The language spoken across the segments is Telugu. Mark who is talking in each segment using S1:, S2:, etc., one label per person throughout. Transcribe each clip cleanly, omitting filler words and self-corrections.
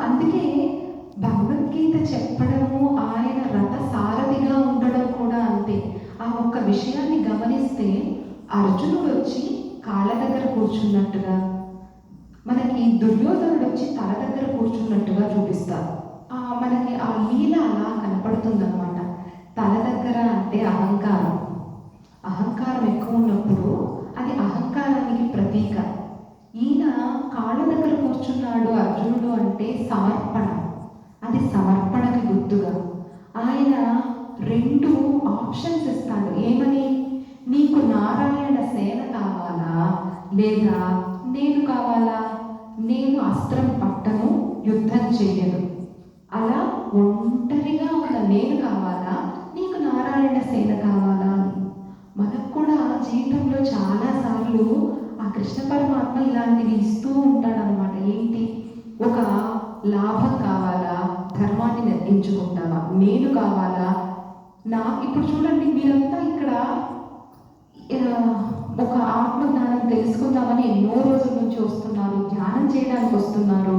S1: అందుకే భగవద్గీత చెప్పడము, ఆయన రథ సారథిగా ఉండడం కూడా అంతే. ఆ ఒక్క విషయాన్ని గమనిస్తే అర్జునుడు వచ్చి కాళ్ళ దగ్గర కూర్చున్నట్టుగా, మనకి దుర్యోధనుడు వచ్చి తల దగ్గర కూర్చున్నట్టుగా చూపిస్తారు. మనకి ఆ లీల అలా కనపడుతుందన్నమాట. తల దగ్గర అంటే అహంకారం, అహంకారం ఎక్కువ ఉన్నప్పుడు అది అహంకారానికి ప్రతీక. ఈయన కాళ్ళ దగ్గర కూర్చున్నాడు అర్జునుడు అంటే సమర్పణ, అది సమర్పణకి గుర్తుగా. ఆయన 2 ఆప్షన్స్ ఇస్తాడు. ఏమని? నీకు నారాయణ సేన కావాలా లేదా నేను కావాలా? నేను అస్త్రం పట్టను, యుద్ధం చేయను. అలా ఒంటరిగా ఉన్న నేను కావాలా, నీకు నారాయణ సేన కావాలా అని. మనకు కూడా జీవితంలో చాలాసార్లు ఆ కృష్ణ పరమాత్మ ఇలాంటివి ఇస్తూ ఉంటాడనమాట. ఏంటి? ఒక లాభం కావాలా, ధర్మాన్ని ఎంచుకుంటావా? నేను కావాలా, ఇప్పుడు చూడండి, మీరంతా ఇక్కడ ఒక ఆత్మజ్ఞానం తెలుసుకుందామని ఎన్నో రోజుల నుంచి వస్తున్నారు, ధ్యానం చేయడానికి వస్తున్నారు.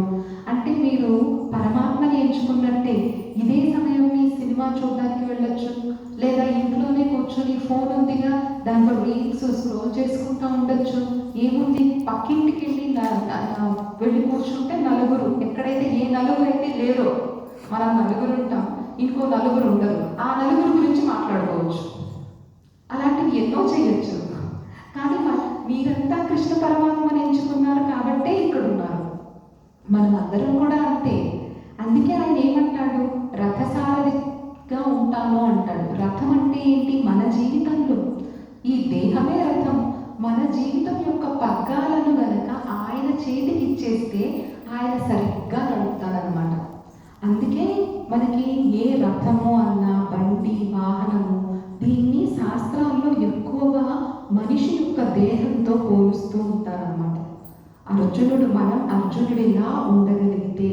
S1: అంటే మీరు పరమాత్మని ఎంచుకున్నట్టే. ఇదే సమయం మీ సినిమా చూడడానికి వెళ్ళొచ్చు, లేదా ఇంట్లోనే కూర్చొని ఫోన్ ఉందిగా దాంట్లో రీల్స్ స్క్రోల్ చేసుకుంటూ ఉండొచ్చు. ఏముంది, పక్కింటికి వెళ్ళి కూర్చుంటే నలుగురు, ఎక్కడైతే ఏ నలుగురు అయితే లేరో, మనం నలుగురు ఉంటాం, ఇంకో నలుగురు ఉండరు, ఆ నలుగురు గురించి మాట్లాడుకోవచ్చు. అలాంటివి ఎన్నో చేయొచ్చు. కానీ మీరంతా కృష్ణ పరమాత్మని ఎంచుకున్నారు కాబట్టే ఇక్కడ ఉన్నారు. మనం అందరం కూడా అంతే. అందుకే ఆయన ఏమంటాడు? రథసారథిగా ఉంటాను అంటాడు. రథం అంటే ఏంటి? మన జీవితంలో ఈ దేహమే రథం. మన జీవితం యొక్క పగ్గాలను గనక ఆయన చేతికి ఇచ్చేస్తే ఆయన సరిగ్గా నడుపుతాడనమాట. అందుకే మనకి ఏ రథము అన్నా, బండి, వాహనము, దీన్ని శాస్త్రాల్లో ఎక్కువగా మనిషి యొక్క దేహంతో పోలుస్తూ ఉంటారన్నమాట. మనం అర్జునుడిలా ఉండగలిగితే,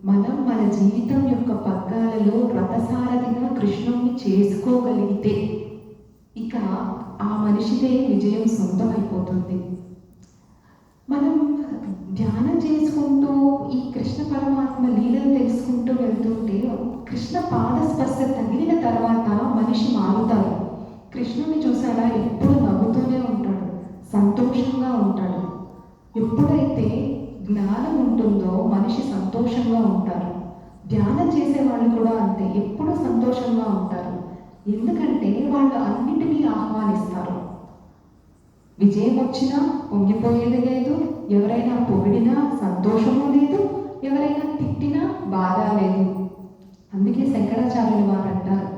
S1: మనం మన జీవితం యొక్క పగ్గాలలో రథసారథిగా కృష్ణుని చేసుకోగలిగితే, ఇక ఆ మనిషిదే విజయం సొంతమైపోతుంది. మనం ధ్యానం చేసుకుంటూ ఈ కృష్ణ పరమాత్మ లీలను తెలుసుకుంటూ వెళ్తుంటే, కృష్ణ పాదస్పర్శ తగిలిన తర్వాత మనిషి మారుతాడు. కృష్ణుని చూసారా? ఎప్పుడు నవ్వుతూనే ఉంటాడు, సంతోషంగా ఉంటాడు. ఎప్పుడైతే జ్ఞానం ఉంటుందో మనిషి సంతోషంగా ఉంటారు. ధ్యానం చేసే వాళ్ళు కూడా అంతే, ఎప్పుడు సంతోషంగా ఉంటారు. ఎందుకంటే వాళ్ళు అన్నిటినీ ఆహ్వానిస్తారు. విజయం వచ్చినా పొంగిపోయేది లేదు, ఎవరైనా పొగిడినా సంతోషము లేదు, ఎవరైనా తిట్టినా బాధ లేదు. అందుకే శంకరాచార్యులు వారు అంటారు,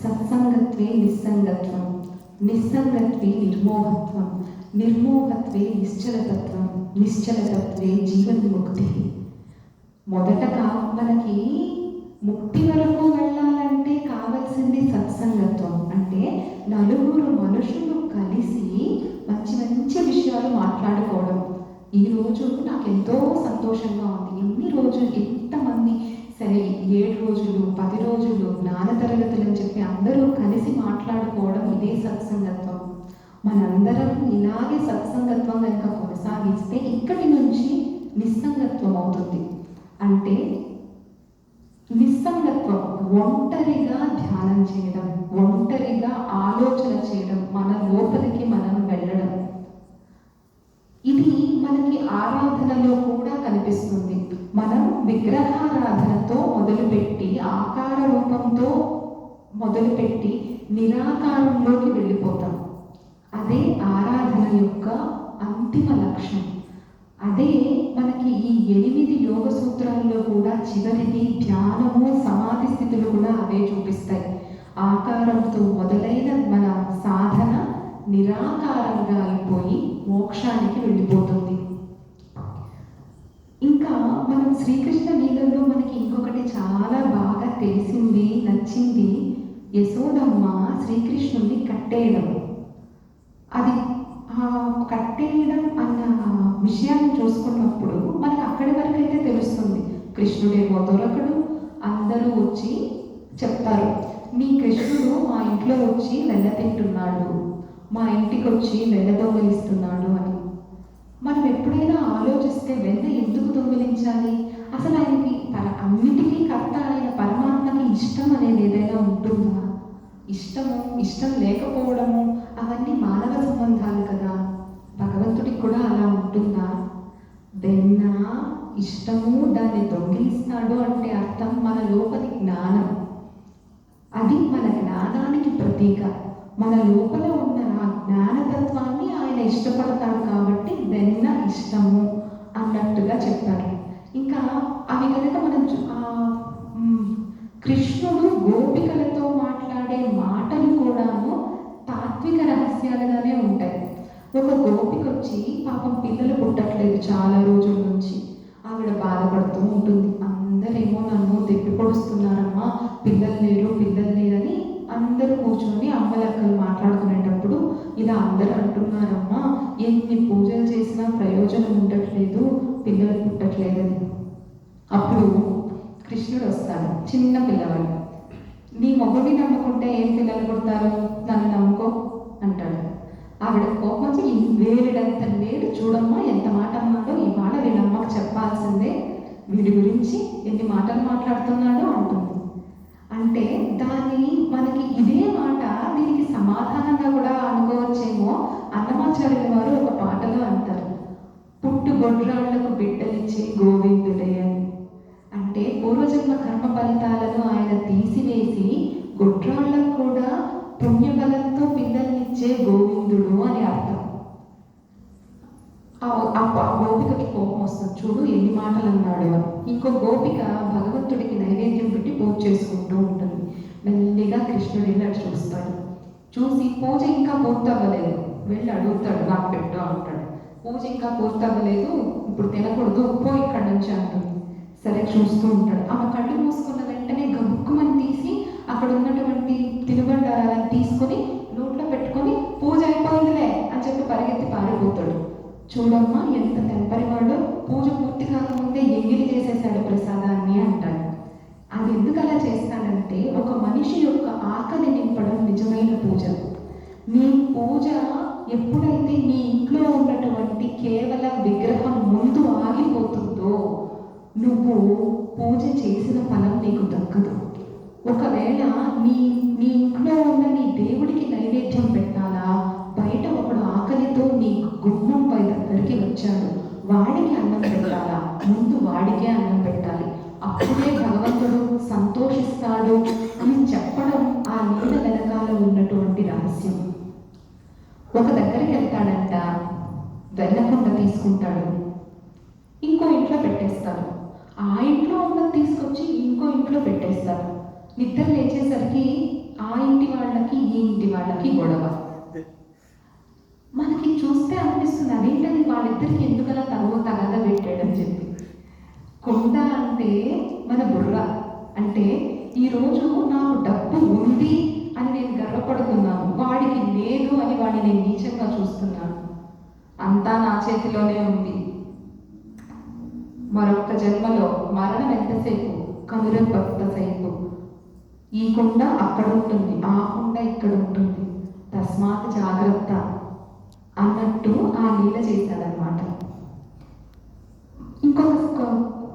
S1: సత్సంగత్వే నిస్సంగత్వం, నిస్సంగత్వే నిర్మోహత్వం, నిర్మోహత్వే నిశ్చలతత్వం, నిశ్చలతత్వే జీవన్ముక్తి. మొదటగా మనకి ముక్తి వరకు వెళ్ళాలంటే కావలసింది సత్సంగత్వం. అంటే నలుగురు మనుషులు కలిసి మంచి మంచి విషయాలు మాట్లాడుకోవడం. ఈరోజు నాకు ఎంతో సంతోషంగా ఉంది. ఎన్ని రోజులు, ఎంతమంది, సరే 7 రోజులు 10 రోజులు జ్ఞాన తరగతులు అని చెప్పి అందరూ కలిసి మాట్లాడుకోవడం, ఇదే సత్సంగత్వం. మనందరం ఇలాగే సత్సంగత్వం కనుక కొనసాగిస్తే ఇక్కడి నుంచి నిస్సంగత్వం అవుతుంది. అంటే నిస్సంగత్వం, ఒంటరిగా ధ్యానం చేయడం, ఒంటరిగా ఆలోచన చేయడం, మన లోపలికి మనం వెళ్ళడం. ఇది మనకి ఆరాధనలో కూడా కనిపిస్తుంది. మనం విగ్రహారాధనతో మొదలుపెట్టి, ఆకార రూపంతో మొదలుపెట్టి నిరాకారంలోకి వెళ్ళిపోతాం. అదే ఆరాధన యొక్క అంతిమ లక్ష్యం. అదే మనకి ఈ 8 యోగ సూత్రాల్లో కూడా చివరిది ధ్యానము, సమాధి స్థితులు కూడా అవే చూపిస్తాయి. ఆకారంతో మొదలైన మన సాధన నిరాకారంగా అయిపోయి మోక్షానికి వెళ్ళిపోతుంది. ఇంకా మనం శ్రీకృష్ణ లీలలో మనకి ఇంకొకటి చాలా బాగా తెలిసింది, నచ్చింది. యశోదమ్మ శ్రీకృష్ణుడిని కట్టేయడం. అది కట్టేయడం అన్న విషయాన్ని చూసుకున్నప్పుడు మనకి అక్కడి వరకు అయితే తెలుస్తుంది. కృష్ణుడేమో దొరకడు, అందరూ వచ్చి చెప్తారు, మీ కృష్ణుడు మా ఇంట్లో వచ్చి వెన్న తింటున్నాడు, మా ఇంటికి వచ్చి వెన్న దొంగలిస్తున్నాడు అని. మనం ఎప్పుడైనా ఆలోచిస్తే వెన్న ఎందుకు దొంగలించాలి? అసలు ఆయనకి ఇష్టం అనేది ఏదైనా ఉంటుందా? ఇష్టం లేకపోవడము అవన్నీ మానవ సంబంధాలు కదా. భగవంతుడికి కూడా అలా ఉంటుందా? వెన్న ఇష్టము దాన్ని దొంగిలిస్తాడు అంటే అర్థం మన లోపలి జ్ఞానం. అది మన జ్ఞానానికి ప్రతీక. మన లోపల ఉన్న ఆ జ్ఞానతత్వాన్ని ఆయన ఇష్టపడతాడు కాబట్టి వెన్న ఇష్టము అన్నట్టుగా చెప్పారు. ఇంకా అవి కనుక మనం కృష్ణుడు గోపికలతో మాట్లాడే మాటలు కూడాను తాత్విక రహస్యాలుగానే ఉంటాయి. ఒక గోపిక వచ్చి పాపం పిల్లలు పుట్టట్లేదు చాలా రోజుల నుంచి, ఆవిడ బాధపడుతూ ఉంటుంది. అందరేమో నన్ను తిప్పి పొడుస్తున్నారమ్మా, పిల్లలు లేరని అందరూ కూర్చొని అమ్మలక్కలు మాట్లాడుకునేటప్పుడు ఇలా అందరూ అంటున్నారమ్మా, ఎన్ని పూజలు చేసినా ప్రయోజనం ఉండట్లేదు, పిల్లలు పుట్టట్లేదని. అప్పుడు కృష్ణుడు వస్తాడు, చిన్న పిల్లవాడు. నీ మొగుడిని నమ్ముకుంటే ఏం పిల్లలు పుడతారు, నన్ను నమ్ముకో అంటాడు. ఆవిడ కోపం వచ్చి వేలుడంత లేడు, చూడమ్మా ఎంత మాట అన్నాడో, ఇవాళ వీళ్ళమ్మకు చెప్పాల్సిందే, వీడి గురించి ఎన్ని మాటలు మాట్లాడుతున్నాడో అంటుంది. అంటే దాన్ని మనకి ఇదే మాట దీనికి సమాధానంగా కూడా అనుకోవచ్చేమో. అన్నమాచార్యుల వారు ఒక పాటలో అంటారు, పుట్టు గొడ్రాళ్లకు బిడ్డలిచ్చే గోవిందుడే అని. అంటే పూర్వజన్మ కర్మ ఫలితాలను ఆయన తీసివేసి గొడ్రాళ్లకు కూడా పుణ్యబలంతో పిల్లల్నిచ్చే గోవిందుడు అని అర్థం. ఆ గోపికకి కోపం వస్తుంది, చూడు ఎన్ని మాటలు అన్నాడు అని. ఇంకో గోపిక భగవంతుడికి నైవేద్యం పెట్టి పూజ చేసుకుంటూ ఉంటుంది. మెల్లిగా కృష్ణుడు వెళ్ళి చూస్తాడు. చూసి పూజ ఇంకా పూర్తవ్వలేదు, వెళ్ళి అడుగుతాడు, నాకు పెట్టు అంటాడు. పూజ ఇంకా పూర్తవ్వలేదు, ఇప్పుడు తినకూడదు, పో ఇక్కడి నుంచి అంటుంది. సరే చూస్తూ ఉంటాడు. ఆమె కళ్ళు మూసుకున్న వెంటనే గబుక్కుమని తీసి అక్కడ ఉన్నటువంటి తినుబండారాలను తీసుకొని నోట్లో పెట్టుకొని పూజ అయిపోయిందిలే అని చెప్పి పరిగెత్తి పారిపోతాడు. చూడమ్మా ఎంత తెంపరివాడు, పూజ పూర్తి కాకముందే ఎంగిలి చేసేసాడు ప్రసాదాన్ని అంటాడు. అది ఎందుకు అలా చేస్తాడంటే ఒక మనిషి యొక్క ఆకలి నింపడం నిజమైన పూజ. నీ పూజ ఎప్పుడైతే నీ ఇంట్లో ఉన్నటువంటి కేవలం విగ్రహం ముందు ఆగిపోతుందో నువ్వు పూజ చేసిన ఫలం నీకు దక్కదు. ఒకవేళ నీ ఇంట్లో ఉన్న నీ దేవుడికి నైవేద్యం పెట్టాలా, బయట ఒకడు ఆకలితో నీ గుమ్మం పై దగ్గరికి వచ్చాడు, వాడికి అన్నం పెట్టాలా, ముందు వాడికే అన్నం పెట్టాలి, అప్పుడే భగవంతుడు సంతోషిస్తాడు అని చెప్పడం ఆ నీడ వెనకాల ఉన్నటువంటి రహస్యం. ఒక దగ్గరికి వెళ్తాడంట, వెన్నకుండ తీసుకుంటాడు, ఇంకో ఇంట్లో పెట్టేస్తాడు. ఆ ఇంట్లో ఉన్నది తీసుకొచ్చి ఇంకో ఇంట్లో పెట్టేస్తాడు. నిద్ర లేచేసరికి ఆ ఇంటి వాళ్ళకి ఈ ఇంటి వాళ్ళకి గొడవ. మనకి చూస్తే అనిపిస్తుంది, అదేంటది వాళ్ళిద్దరికి ఎందుకలా తగదా పెట్టాడని చెప్పి. కొండ అంటే మన బుర్ర. అంటే ఈరోజు నాకు డబ్బు ఉంది అని నేను గర్వపడుతున్నాను, వాడికి లేదు అని వాడిని నేను నీచంగా చూస్తున్నాను. అంతా నా చేతిలోనే ఉంది. మరొక జన్మలో మరణం ఎంతసేపు, కనురెప్పసేపు. ఈ కుండ అక్కడ ఉంటుంది, ఆ కుండ ఇక్కడ ఉంటుంది, తస్మాత్ జాగ్రత్త అన్నట్టు ఆ లీల చేశాడనమాట.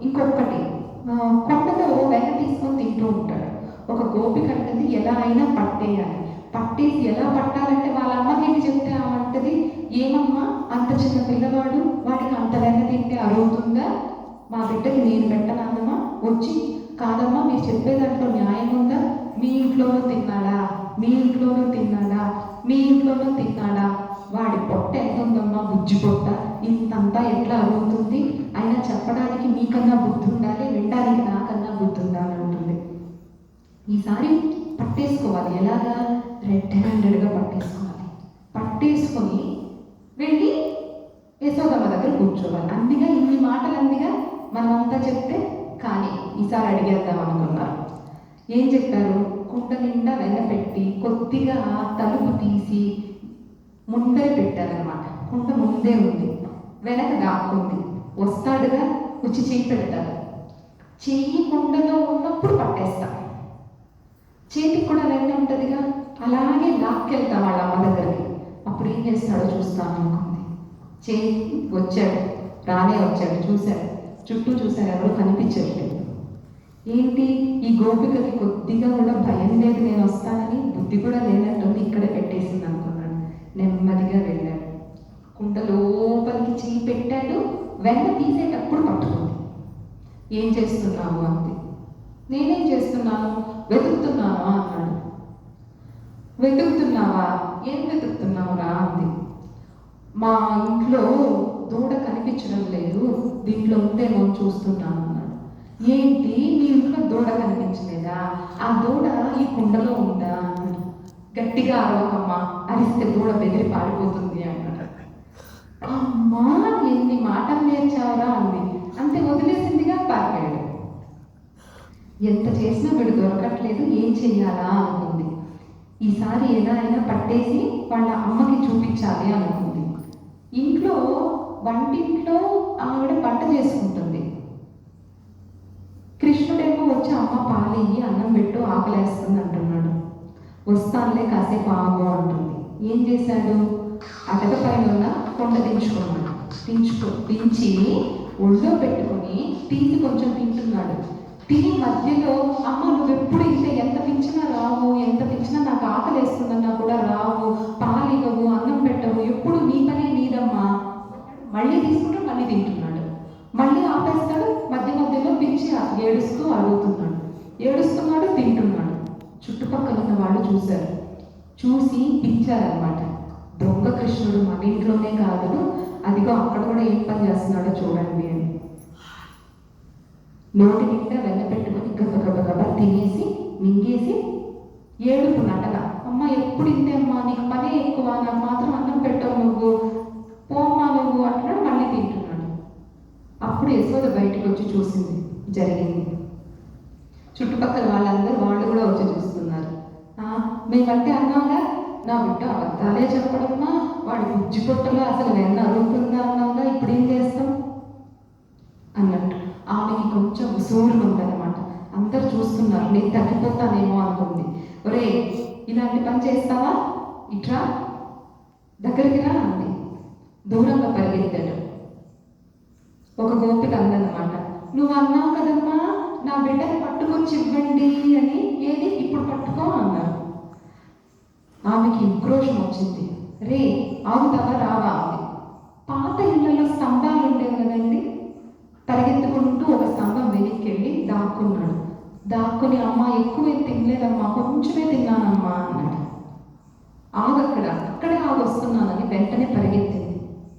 S1: ఇంకొకటి కొండలో వెన్న తీసుకొని తింటూ ఉంటాడు. ఒక గోపిక అంటది ఎలా అయినా పట్టేయాలి. పట్టేసి ఎలా పట్టాలంటే వాళ్ళ అమ్మకేంటి చెప్తే ఆమంటది, ఏమమ్మా అంత చిన్న పిల్లవాడు, వాడికి అంత వెన్న తింటే అరుగుతుందా, మా బిడ్డకి నేను పెట్టనానమ్మా, వచ్చి కాదమ్మా మీరు చెప్పే దాంట్లో న్యాయం ఉందా, మీ ఇంట్లోనూ తిన్నాడా, మీ ఇంట్లోనూ తిన్నాడా, మీ ఇంట్లోనూ తిన్నాడా, వాడి పొట్ట ఎంత ఉందమ్మా, బుజ్జి పొట్ట, ఇంతంతా ఎట్లా అరుగుతుంది, అయినా చెప్పడానికి మీకన్నా బుద్ధి ఉండాలి, వినడానికి నాకన్నా బుద్ధి ఉండాలి అంటుంది. ఈసారి పట్టేసుకోవాలి. ఎలాగా? రెడ్ హ్యాండెడ్గా పట్టేసుకోవాలి. పట్టేసుకొని వెళ్ళి యశోదమ్మ దగ్గర కూర్చోవాలి. అందుగా ఇన్ని మాటలు అందిగా మనమంతా చెప్తే, కానీ ఈసారి అడిగేద్దాం అనుకున్నారు. ఏం చెప్పారు? కుండ నిండా వెన్న పెట్టి కొద్దిగా తలుపు తీసి ముందరే పెట్టారనమాట. కుండ ముందే ఉంది, వెనక దాక్కుంది. వస్తాడుగా, వచ్చి చెయ్యి పెడతాడు. చెయ్యి కుండలో ఉన్నప్పుడు పట్టేస్తాడు. చేతికి కూడా వెన్న ఉంటుందిగా, అలాగే లాక్కెళ్తా వాళ్ళ అమ్మ దగ్గరికి. అప్పుడు ఏం చేస్తాడో చూస్తాను అనుకుంది. వచ్చాడు, రానే వచ్చాడు, చూశాడు, చుట్టూ చూశారు, ఎవరు కనిపించట్లేదు. ఏంటి ఈ గోపికకి కొద్దిగా కూడా భయం లేదు, నేను వస్తానని బుద్ధి కూడా లేనట్టుంది, ఇక్కడే పెట్టేసింది అనుకున్నాడు. నెమ్మదిగా వెళ్ళాడు, కుండ లోపలికి చెయ్యి పెట్టాడు. వెన్న తీసేటప్పుడు పట్టుకుంది. ఏం చేస్తున్నావు అంది. నేనేం చేస్తున్నాను, వెతుకుతున్నావా అన్నాడు. వెతుకుతున్నావా, ఏం వెతుకుతున్నావురా అంది. మా ఇంట్లో దూడ కనిపించడం లేదు, దీంట్లో ఉందేమో చూస్తున్నాను అన్నాడు. ఏంటి మీ ఇంట్లో దూడ కనిపించలేదా, ఆ దూడ ఈ కుండలో ఉందా అన్నాడు. గట్టిగా అరవకమ్మా, అరిస్తే దూడ బెదిరి పారిపోతుంది అన్నాడు. అమ్మా ఎన్ని మాటలు నేర్చావరా అంది. అంతే, వదిలేసిందిగా పారిపోయాడు. ఎంత చేసినా వీడు దొరకట్లేదు, ఏం చెయ్యాలా అనుకుంది. ఈసారి ఎలా అయినా పట్టేసి వాళ్ళ అమ్మకి చూపించాలి అనుకుంది. ఇంట్లో వంటింట్లో ఆవిడ వంట చేసుకుంటుంది. కృష్ణుడేమో వచ్చి అమ్మ పాలియ్యి, అన్నం పెట్టు, ఆకలేస్తుంది అంటున్నాడు. వస్తానులే కాసేపు ఆగు అంటుంది. ఏం చేశాడు, అటక పైన ఉన్న కొండ దించుకున్నాడు. దించి ఒళ్ళో పెట్టుకొని తీసి కొంచెం తింటున్నాడు. తిని మధ్యలో అమ్మ నువ్వు ఎప్పుడు ఇంతే, ఎంత పిచ్చినా రావు, ఎంత పిచ్చినా నాకు ఆకలేస్తుందన్నా కూడా రావు, పాలివ్వవు, అన్నం పెట్టవు, ఎప్పుడు నీ పనే నీదమ్మా. మళ్ళీ తీసుకుంటూ మళ్ళీ తింటున్నాడు. మళ్ళీ ఆపేస్తాడు, మధ్య మధ్యలో పిచ్చి ఏడుస్తూ అడుగుతున్నాడు. ఏడుస్తున్నాడు, తింటున్నాడు. చుట్టుపక్కల ఉన్న వాళ్ళు చూశారు. చూసి పిచ్చారనమాట. దొంగ కృష్ణుడు మన ఇంట్లోనే కాదు, అదిగో అక్కడ కూడా ఏం పని చేస్తున్నాడో చూడండి అని. నోటి నిండా వెన్న పెట్టుకొని గబగబగబ తినేసి మింగేసి ఏడుపు నటగా, అమ్మ ఎప్పుడు ఇంతే అమ్మా, నీకు పనే ఎక్కువ, నాకు మాత్రం అన్నం పెట్టవు నువ్వు, పోమ్మా నువ్వు అంటున్నాడు. మళ్ళీ తింటున్నాడు. అప్పుడు యశోద బయటకు వచ్చి చూసింది జరిగింది. చుట్టుపక్కల వాళ్ళందరూ వాళ్ళు కూడా వచ్చి చూస్తున్నారు. మేమంటే అన్నాగా, నా బిడ్డ అబద్ధాలే చెప్పడమ్మా, వాడి బుజ్జి పొట్టలో అసలు వెన్న అరుగుతుందా అన్నావుగా, ఇప్పుడు ఏం చేస్తాం అన్నట్టు. ఆమెకి కొంచెం ఉసూరుగా ఉందన్నమాట. అందరు చూస్తున్నారు, నేను తగ్గిపోతానేమో అనుకుంది. ఒరే ఇలాంటి పని చేస్తావా, ఇట్రా దగ్గరికి రా అంది. దూరంగా పరిగెత్తాడు. ఒక గోపిక అందన్నమాట, నువ్వు అన్నావు కదమ్మా నా బిడ్డని పట్టుకొచ్చి ఇవ్వండి అని, ఏది ఇప్పుడు పట్టుకో అన్నారు. ఆమెకి ఉక్రోషం వచ్చింది. రే ఆగుతావా రావా అంది. పాత ఇళ్లలో స్తంభాలు ఉండేవి కదండి, పరిగెత్తుకుంటూ ఒక స్తంభం వెనక్కి వెళ్ళి దాక్కున్నాడు. దాక్కుని అమ్మ ఎక్కువ తినలేదమ్మా, కొంచెమే తిన్నానమ్మా అన్నాడు. ఆగక్కడ, అక్కడే ఆగొస్తున్నానని వెంటనే పరిగెత్తింది.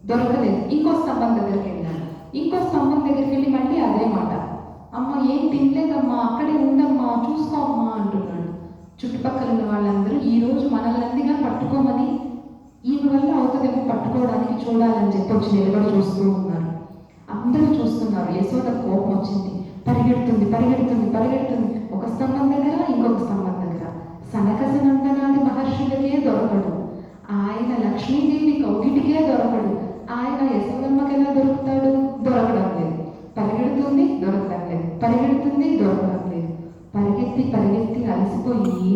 S1: దొరకలేదు. ఇంకో స్తంభం దగ్గరికి వెళ్ళాడు. ఇంకో స్తంభం దగ్గరికి వెళ్ళి మళ్ళీ అదే మాట, అమ్మ ఏం తినలేదమ్మా, అక్కడే ఉండమ్మా, చూసుకోమ్మా అంటున్నాడు. చుట్టుపక్కల ఉన్న వాళ్ళందరూ ఈరోజు మనల్ని పట్టుకోమని, ఈమె వల్ల అవుతుందేమో పట్టుకోవడానికి చూడాలని చెప్పి వచ్చి నిలబడి చూస్తూ ఉన్నారు. అందరూ చూస్తున్నారు. యశోద కోపం వచ్చింది. పరిగెడుతుంది పరిగెడుతుంది పరిగెడుతుంది. ఒక స్తంభం దగ్గర, ఇంకొక స్తంభం దగ్గర. సనకసనందనాది మహర్షులకే దొరకడు, ఆయన లక్ష్మీదేవి కౌగిటికే దొరకడు, ఆయన యశోదమ్మకి ఎలా దొరుకుతాడు, దొరకడం లేదు. పరిగెడుతుంది, దొరకడం లేదు, పరిగెడుతుంది, దొరకడం లేదు. పరిగెత్తి పరిగెత్తి అలసిపోయి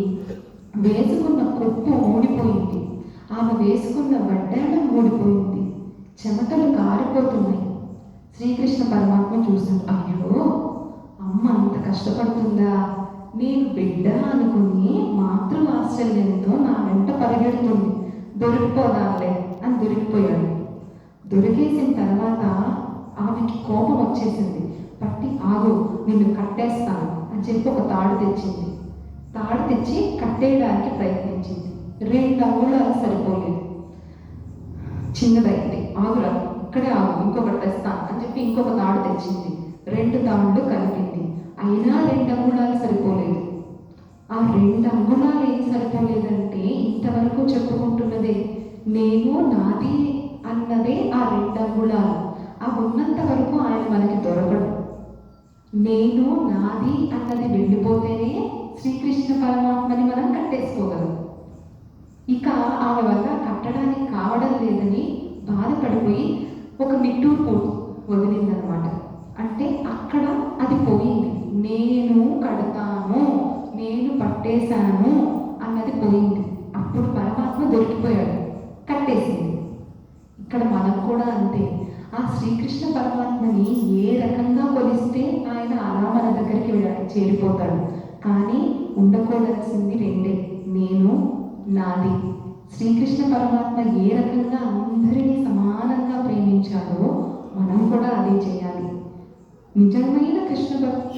S1: వేసుకున్న కొప్పు ఊడిపోయింది. ఆమె వేసుకున్న వడ్డాణం ఊడిపోయింది. చెమటలు కారిపోతున్నాయి. శ్రీకృష్ణ పరమాత్మ చూశాడు. అయ్యో అమ్మ అంత కష్టపడుతుందా, నేను బిడ్డ అనుకుని మాతృ ఆశ్చర్యంతో నా వెంట పరిగెడుతుంది, దొరికిపోదాంలే అని దొరికిపోయాడు. దొరికేసిన తర్వాత ఆమెకి కోపం వచ్చేసింది. పట్టి ఆగు, నిన్ను కట్టేస్తాను అని చెప్పి ఒక తాడు తెచ్చింది. తాడు తెచ్చి కట్టేయడానికి ప్రయత్నించింది. 2 అంగుళాలు సరిపోలేదు, చిన్నదైంది. ఆగురా, ఇక్కడే ఆగు, ఇంకొకటి తెస్తాను అని చెప్పి ఇంకొక తాడు తెచ్చింది. 2 తాళ్ళు కలిపింది. అయినా 2 అంగుళాలు సరిపోలేదు. ఆ 2 అంగుళాలు ఏం సరిపోలేదంటే, ఇంతవరకు చెప్పుకుంటున్నదే నేను నాది అన్నదే ఆ 2 అంగుళాలు. ఆ ఉన్నంత వరకు ఆయన మనకి దొరకడు. నేను నాది అన్నది వెళ్ళిపోతేనే శ్రీకృష్ణ పరమాత్మని మనం కట్టేసుకోగలం. ఇక ఆమె వల్ల కట్టడానికి కావడం లేదని బాధపడిపోయి ఒక నిట్టూర్పు వదిలిందనమాట. అంటే అక్కడ అది పోయింది. నేను కడతాను, నేను పట్టేశాను అన్నది పోయింది. అప్పుడు పరమాత్మ దొరికిపోయాడు, కట్టేసింది. ఇక్కడ మనకు కూడా అంతే. ఆ శ్రీకృష్ణ పరమాత్మని ఏ రకంగా కొలిస్తే ఆయన అలా మన దగ్గరికి చేరిపోతాడు. కానీ ఉండకూడాల్సింది రెండే, నేను, నాది. శ్రీకృష్ణ పరమాత్మ ఏ రకంగా అందరినీ సమానంగా ప్రేమించాడో మనం కూడా అదే చేయాలి. నిజమైన కృష్ణ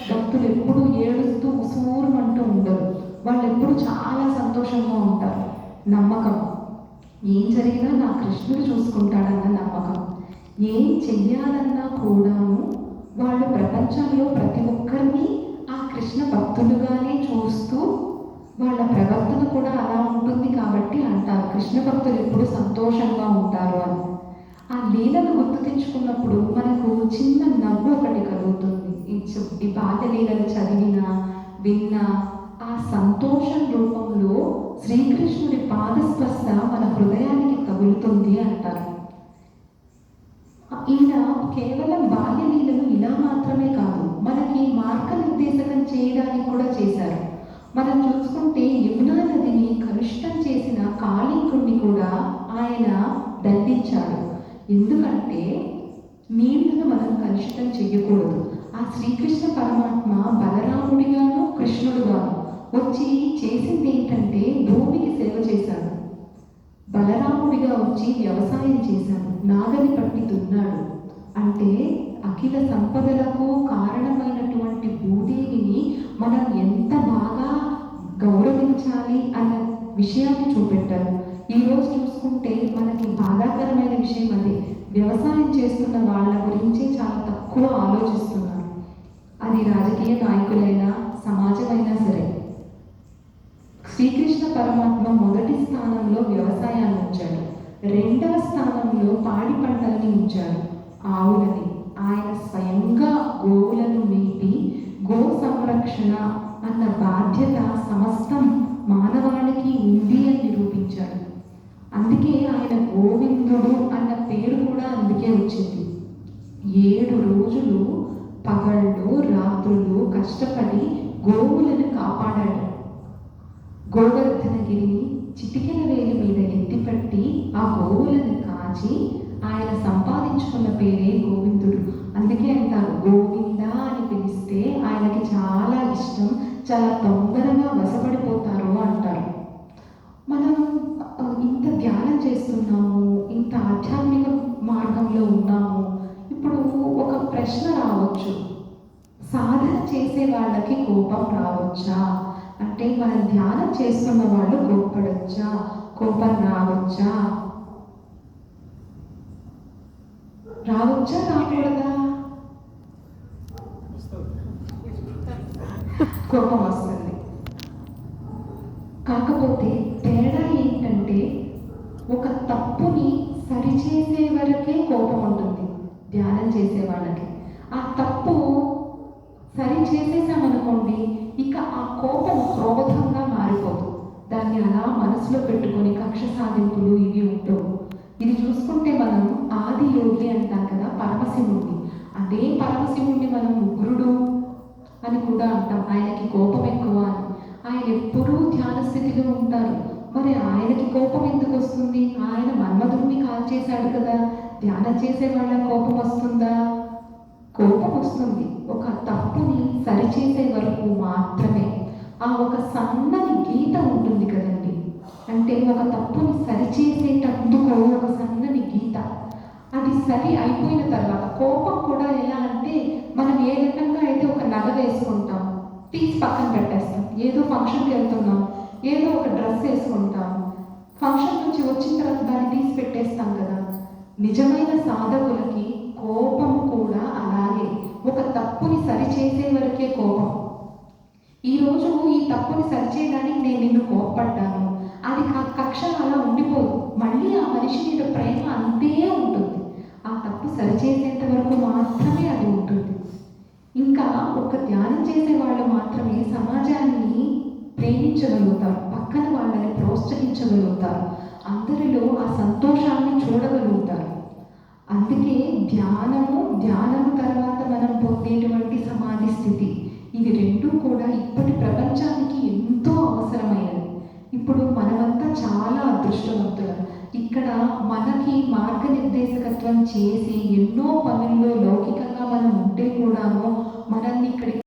S1: భక్తులు ఎప్పుడు ఏడుస్తూ ఉసూరుమంటూ ఉండరు. వాళ్ళు ఎప్పుడు చాలా సంతోషంగా ఉంటారు. నమ్మకం, ఏం జరిగినా నా కృష్ణుడు చూసుకుంటాడన్న నమ్మకం. ఏం చెయ్యాలన్నా కూడాను వాళ్ళు ప్రపంచంలో ప్రతి ఒక్కరిని ఆ కృష్ణ భక్తులుగానే చూస్తూ వాళ్ళ ప్రవర్తన కూడా అలా ఉంటుంది కాబట్టి అంటారు కృష్ణ భక్తులు ఎప్పుడు సంతోషంగా ఉంటారు అని. ఆ లీలను గుర్తు తెచ్చుకున్నప్పుడు మనకు చిన్న నవ్వు ఒకటి కలుగుతుంది. ఈ బాల్య లీలలు చదివినా విన్నా ఆ సంతోషం రూపంలో శ్రీకృష్ణుడి పాదస్పర్శ మన హృదయానికి తగులుతుంది అంటారు. ఈయన కేవలం బాల్య లీలను ఇలా మాత్రమే కాదు, మనకి మార్గనిర్దేశకం చేయడానికి కూడా చేశారు. మనం చూసుకుంటే యమునా నదిని కలుషితం చేసిన కాళింకుడిని కూడా ఆయన దండించాడు. ఎందుకంటే నీళ్లను మనం కలుషితం చెయ్యకూడదు. ఆ శ్రీకృష్ణ పరమాత్మ బలరాముడిగాను కృష్ణుడుగాను వచ్చి చేసింది ఏంటంటే భూమికి సేవ చేశాడు. బలరాముడిగా వచ్చి వ్యవసాయం చేశాడు, నాగలి పట్టి దున్నాడు. అంటే అఖిల సంపదలకు కారణమైనటువంటి భూదేవిని మనం ఎంత బాగా గౌరవించాలి అన్న విషయాన్ని చూపెట్టారు. ఈరోజు చూసుకుంటే మనకి బాధాకరమైన విషయం అదే, వ్యవసాయం చేస్తున్న వాళ్ళ గురించి చాలా తక్కువ ఆలోచిస్తున్నారు. అది రాజకీయ నాయకులైనా సమాజమైనా సరే. శ్రీకృష్ణ పరమాత్మ మొదటి స్థానంలో వ్యవసాయాన్ని ఉంచాడు, రెండవ స్థానంలో పాడి పంటలని ఉంచాడు, ఆవులని. ఆయన స్వయంగా గోవులను మేపి గో సంరక్షణ అన్న బాధ్యత సమస్తం మానవాళికి ఉంది అని నిరూపించాడు. అందుకే ఆయన గోవిందుడు అన్న పేరు కూడా అందుకే వచ్చింది. 7 రోజులు పగళ్ళు రాత్రులు కష్టపడి గోవులను కాపాడాడు. గోవర్ధనగిరిని చిటికెన వేలి మీద ఎత్తిపట్టి ఆ గోవులను కాచి ఆయన సంపాదించుకున్న పేరే గోవిందుడు. అందుకే అంటారు గోవింద అని పిలిస్తే ఆయనకి చాలా ఇష్టం, చాలా తొందరగా వశపడిపోతారు అంటారు. మనం ఇంత ధ్యానం చేస్తున్నాము, ఇంత ఆధ్యాత్మిక మార్గంలో ఉన్నాము. ఇప్పుడు ఒక ప్రశ్న రావచ్చు, సాధన చేసే వాళ్ళకి కోపం రావచ్చా? అంటే మనం ధ్యానం చేస్తున్న వాళ్ళు కోపడచ్చా, కోపం రావచ్చా? రావచ్చా రాకూడదా? కోపం వస్తుంది. కాకపోతే తేడా ఏంటంటే ఒక తప్పుని సరిచేసే వరకే కోపం ఉంటుంది ధ్యానం చేసే వాళ్ళకి. ఆ తప్పు సరి చేసేసామనుకోండి, ఇక ఆ కోపం క్రోధంగా మారిపోదు. దాన్ని అలా మనసులో పెట్టుకొని కక్ష సాధింపులు ఇవి ఉండవు. ఇది చూసుకుంటే మనం ఆది యోగి అంటాం కదా, పరమశివుణ్ణి. అదే పరమశివుణ్ణి మనం ఉగ్రుడు అని కూడా అంటాం, ఆయనకి కోపం ఎక్కువ అని. ఆయన ఎప్పుడూ ధ్యాన స్థితిలో ఉంటారు. మరి ఆయనకి కోపం ఎందుకు వస్తుంది? ఆయన మన్మధుడిని కాల్చేశాడు కదా, ధ్యానం చేసే వాళ్ళ కోపం వస్తుందా? కోపం వస్తుంది ఒక తప్పుని సరిచేసే వరకు మాత్రమే. ఆ ఒక సన్నని గీత ఉంటుంది కదండి, అంటే ఒక తప్పుని సరిచేసేటందుకు ఒక సన్నని గీత, అది సరి అయిపోయిన తర్వాత కోపం కూడా ఎలా అంటే మనం ఏ రకంగా అయితే ఒక నగ వేసుకుంటాం, తీసి పక్కన పెట్టేస్తాం. ఏదో ఫంక్షన్కి వెళ్తున్నాం, ఏదో ఒక డ్రెస్ వేసుకుంటాం, ఫంక్షన్ నుంచి వచ్చిన తర్వాత దాన్ని తీసి పెట్టేస్తాం కదా. నిజమైన సాధకులకి కోపం కూడా అలాగే, ఒక తప్పుని సరిచేసే వరకే కోపం. ఈరోజు ఈ తప్పుని సరిచేయడానికి నేను నిన్ను కోప్పడ్డాను, అది కక్ష అలా ఉండిపోదు. మళ్ళీ ఆ మనిషి మీద ప్రేమ అంతే ఉంటుంది. ఆ తప్పు సరిచేసేంత వరకు మాత్రమే అది ఉంటుంది. ఇంకా ఒక ధ్యానం చేసే వాళ్ళు మాత్రమే సమాజాన్ని ప్రేమించగలుగుతారు, పక్కన వాళ్ళని ప్రోత్సహించగలుగుతారు, అందరిలో ఆ సంతోషాన్ని చూడగలుగుతారు. అందుకే ధ్యానము తర్వాత మనం పొందేటువంటి సమాధి స్థితి, ఇవి రెండు కూడా ఇప్పటి ప్రపంచానికి ఎంతో అవసరమైనది. ఇప్పుడు మనమంతా చాలా అదృష్టవంతులం. ఇక్కడ మనకి మార్గనిర్దేశకత్వం చేసి ఎన్నో పనుల్లో లౌకికంగా మనం ఉంటే కూడాను